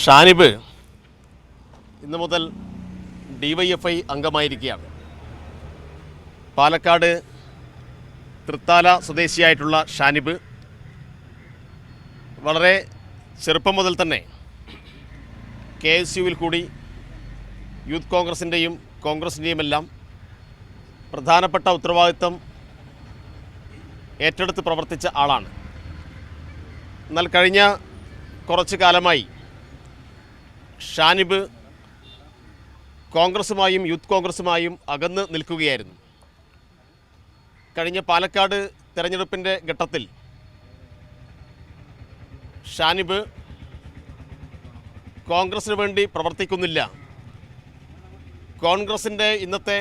ഷാനിബ് ഇന്നു മുതൽ DYFI അംഗമായിരിക്കുകയാണ്. പാലക്കാട് തൃത്താല സ്വദേശിയായിട്ടുള്ള ഷാനിബ് വളരെ ചെറുപ്പം മുതൽ തന്നെ KSUവിൽ കൂടി യൂത്ത് കോൺഗ്രസിൻ്റെയും കോൺഗ്രസിൻ്റെയും എല്ലാം പ്രധാനപ്പെട്ട ഉത്തരവാദിത്വം ഏറ്റെടുത്ത് പ്രവർത്തിച്ച ആളാണ്. എന്നാൽ കഴിഞ്ഞ കുറച്ചു കാലമായി ഷാനിബ് കോൺഗ്രസുമായും യൂത്ത് കോൺഗ്രസുമായും അകന്ന് നിൽക്കുകയായിരുന്നു. കഴിഞ്ഞ പാലക്കാട് തെരഞ്ഞെടുപ്പിൻ്റെ ഘട്ടത്തിൽ ഷാനിബ് കോൺഗ്രസിന് വേണ്ടി പ്രവർത്തിക്കുന്നില്ല, കോൺഗ്രസിൻ്റെ ഇന്നത്തെ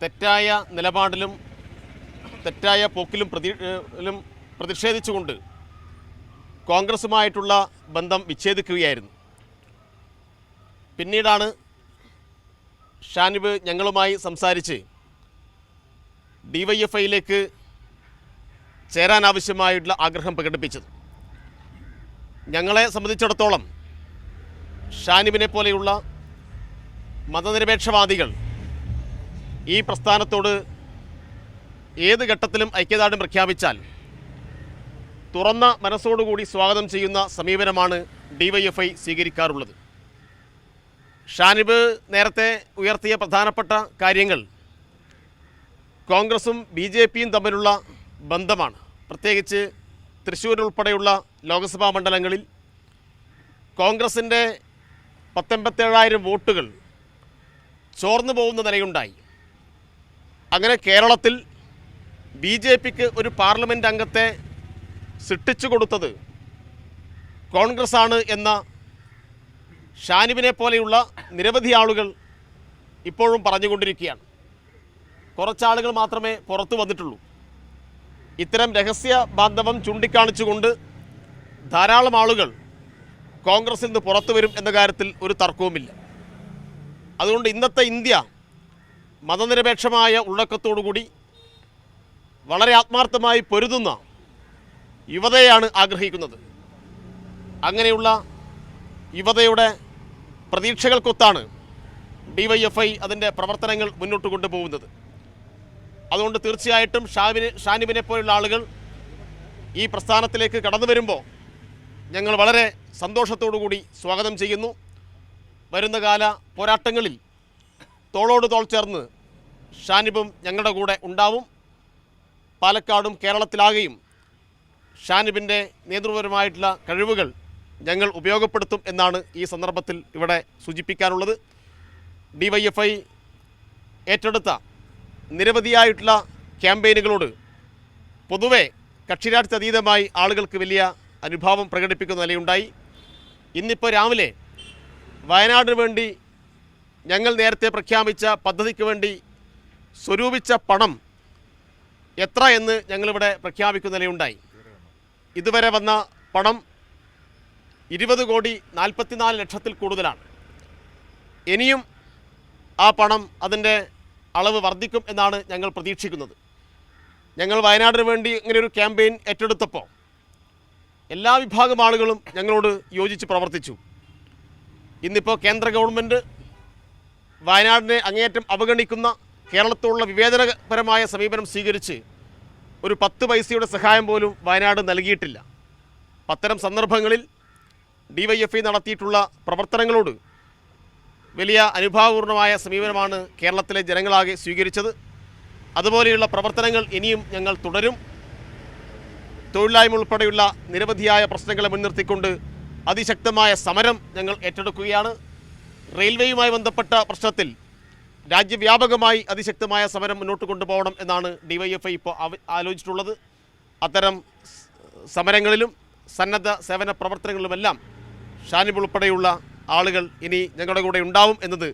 തെറ്റായ നിലപാടിലും തെറ്റായ പോക്കിലും പ്രതിഷേധിച്ചുകൊണ്ട് കോൺഗ്രസുമായിട്ടുള്ള ബന്ധം വിച്ഛേദിക്കുകയായിരുന്നു. പിന്നീടാണ് ഷാനിബ് ഞങ്ങളുമായി സംസാരിച്ച് DYFIയിലേക്ക് ചേരാനാവശ്യമായിട്ടുള്ള ആഗ്രഹം പ്രകടിപ്പിച്ചത്. ഞങ്ങളെ സംബന്ധിച്ചിടത്തോളം ഷാനിബിനെ പോലെയുള്ള മതനിരപേക്ഷവാദികൾ ഈ പ്രസ്ഥാനത്തോട് ഏത് ഘട്ടത്തിലും ഐക്യദാർഢ്യം പ്രഖ്യാപിച്ചാൽ തുറന്ന മനസ്സോടുകൂടി സ്വാഗതം ചെയ്യുന്ന സമീപനമാണ് DYFI സ്വീകരിക്കാറുള്ളത്. ഷാനിബ് നേരത്തെ ഉയർത്തിയ പ്രധാനപ്പെട്ട കാര്യങ്ങൾ കോൺഗ്രസും BJPയും തമ്മിലുള്ള ബന്ധമാണ്. പ്രത്യേകിച്ച് തൃശ്ശൂരുൾപ്പെടെയുള്ള ലോക്സഭാ മണ്ഡലങ്ങളിൽ കോൺഗ്രസിൻ്റെ 187,000 വോട്ടുകൾ ചോർന്നു പോകുന്ന നിലയുണ്ടായി. അങ്ങനെ കേരളത്തിൽ BJPക്ക് ഒരു പാർലമെൻറ്റ് അംഗത്തെ സൃഷ്ടിച്ചു കൊടുത്തത് കോൺഗ്രസ്സാണ് എന്ന ഷാനിബിനെ പോലെയുള്ള നിരവധി ആളുകൾ ഇപ്പോഴും പറഞ്ഞുകൊണ്ടിരിക്കുകയാണ്. കുറച്ചാളുകൾ മാത്രമേ പുറത്തു വന്നിട്ടുള്ളൂ. ഇത്തരം രഹസ്യ ബാന്ധവം ചൂണ്ടിക്കാണിച്ചുകൊണ്ട് ധാരാളം ആളുകൾ കോൺഗ്രസിൽ നിന്ന് പുറത്തു വരും എന്ന കാര്യത്തിൽ ഒരു തർക്കവുമില്ല. അതുകൊണ്ട് ഇന്നത്തെ ഇന്ത്യ മതനിരപേക്ഷമായ ഉള്ളടക്കത്തോടുകൂടി വളരെ ആത്മാർത്ഥമായി പൊരുതുന്ന യുവതയാണ് ആഗ്രഹിക്കുന്നത്. അങ്ങനെയുള്ള യുവതയുടെ പ്രതീക്ഷകൾക്കൊത്താണ് DYFI അതിൻ്റെ പ്രവർത്തനങ്ങൾ മുന്നോട്ട് കൊണ്ടുപോകുന്നത്. അതുകൊണ്ട് തീർച്ചയായിട്ടും ഷാനിബിനെ പോലുള്ള ആളുകൾ ഈ പ്രസ്ഥാനത്തിലേക്ക് കടന്നു വരുമ്പോൾ ഞങ്ങൾ വളരെ സന്തോഷത്തോടുകൂടി സ്വാഗതം ചെയ്യുന്നു. വരുന്ന കാല പോരാട്ടങ്ങളിൽ തോളോട് തോൾ ചേർന്ന് ഷാനിബും ഞങ്ങളുടെ കൂടെ ഉണ്ടാവും. പാലക്കാടും കേരളത്തിലാകെയും ഷാനിബിൻ്റെ നേതൃപരമായിട്ടുള്ള കഴിവുകൾ ഞങ്ങൾ ഉപയോഗപ്പെടുത്തും എന്നാണ് ഈ സന്ദർഭത്തിൽ ഇവിടെ സൂചിപ്പിക്കാനുള്ളത്. DYFI ഏറ്റെടുത്ത നിരവധിയായിട്ടുള്ള ക്യാമ്പയിനുകളോട് പൊതുവെ കക്ഷിരാഷ്ട്രീയതീതമായി ആളുകൾക്ക് വലിയ അനുഭാവം പ്രകടിപ്പിക്കുന്ന നിലയുണ്ടായി. ഇന്നിപ്പോൾ രാവിലെ വയനാടിന് വേണ്ടി ഞങ്ങൾ നേരത്തെ പ്രഖ്യാപിച്ച പദ്ധതിക്ക് വേണ്ടി സ്വരൂപിച്ച പണം എത്ര എന്ന് ഞങ്ങളിവിടെ പ്രഖ്യാപിക്കുന്ന നിലയുണ്ടായി. ഇതുവരെ വന്ന പണം 20,44,00,000 കൂടുതലാണ്. ഇനിയും ആ പണം അതിൻ്റെ അളവ് വർദ്ധിക്കും എന്നാണ് ഞങ്ങൾ പ്രതീക്ഷിക്കുന്നത്. ഞങ്ങൾ വയനാടിന് വേണ്ടി ഇങ്ങനെയൊരു ക്യാമ്പയിൻ ഏറ്റെടുത്തപ്പോൾ എല്ലാ വിഭാഗം ആളുകളും ഞങ്ങളോട് യോജിച്ച് പ്രവർത്തിച്ചു. ഇന്നിപ്പോൾ കേന്ദ്ര ഗവൺമെൻറ് വയനാടിനെ അങ്ങേയറ്റം അവഗണിക്കുന്ന കേരളത്തോടുള്ള വിവേചനപരമായ സമീപനം സ്വീകരിച്ച് ഒരു 10 പൈസയുടെ സഹായം പോലും വയനാട് നൽകിയിട്ടില്ല. അത്തരം സന്ദർഭങ്ങളിൽ DYFI നടത്തിയിട്ടുള്ള പ്രവർത്തനങ്ങളോട് വലിയ അനുഭാവപൂർണമായ സമീപനമാണ് കേരളത്തിലെ ജനങ്ങളാകെ സ്വീകരിച്ചത്. അതുപോലെയുള്ള പ്രവർത്തനങ്ങൾ ഇനിയും ഞങ്ങൾ തുടരും. തൊഴിലില്ലായ്മ ഉൾപ്പെടെയുള്ള നിരവധിയായ പ്രശ്നങ്ങളെ മുൻനിർത്തിക്കൊണ്ട് അതിശക്തമായ സമരം ഞങ്ങൾ ഏറ്റെടുക്കുകയാണ്. റെയിൽവേയുമായി ബന്ധപ്പെട്ട പ്രശ്നത്തിൽ രാജ്യവ്യാപകമായി അതിശക്തമായ സമരം മുന്നോട്ട് കൊണ്ടുപോകണം എന്നാണ് DYFI ഇപ്പോൾ ആലോചിച്ചിട്ടുള്ളത്. അത്തരം സമരങ്ങളിലും സന്നദ്ധ സേവന പ്രവർത്തനങ്ങളിലുമെല്ലാം ഷാനിബ് ഉൾപ്പെടെയുള്ള ആളുകൾ ഇനി ഞങ്ങളുടെ കൂടെ ഉണ്ടാവും എന്നത്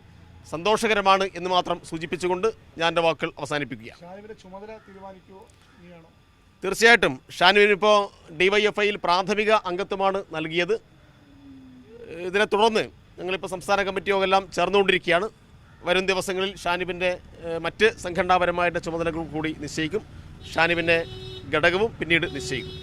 സന്തോഷകരമാണ് എന്ന് മാത്രം സൂചിപ്പിച്ചുകൊണ്ട് ഞാൻ എൻ്റെ വാക്കുകൾ അവസാനിപ്പിക്കുകയാണ്. തീർച്ചയായിട്ടും ഷാനിബിനിപ്പോൾ DYFIയിൽ പ്രാഥമിക അംഗത്വമാണ് നൽകിയത്. ഇതിനെ തുടർന്ന് ഞങ്ങളിപ്പോൾ സംസ്ഥാന കമ്മിറ്റി യോഗമെല്ലാം ചേർന്നുകൊണ്ടിരിക്കുകയാണ്. വരും ദിവസങ്ങളിൽ ഷാനിബിൻ്റെ മറ്റ് സംഘടനാപരമായിട്ട് ചുമതലകൾ കൂടി നിശ്ചയിക്കും. ഷാനിബിൻ്റെ ഘടകവും പിന്നീട് നിശ്ചയിക്കും.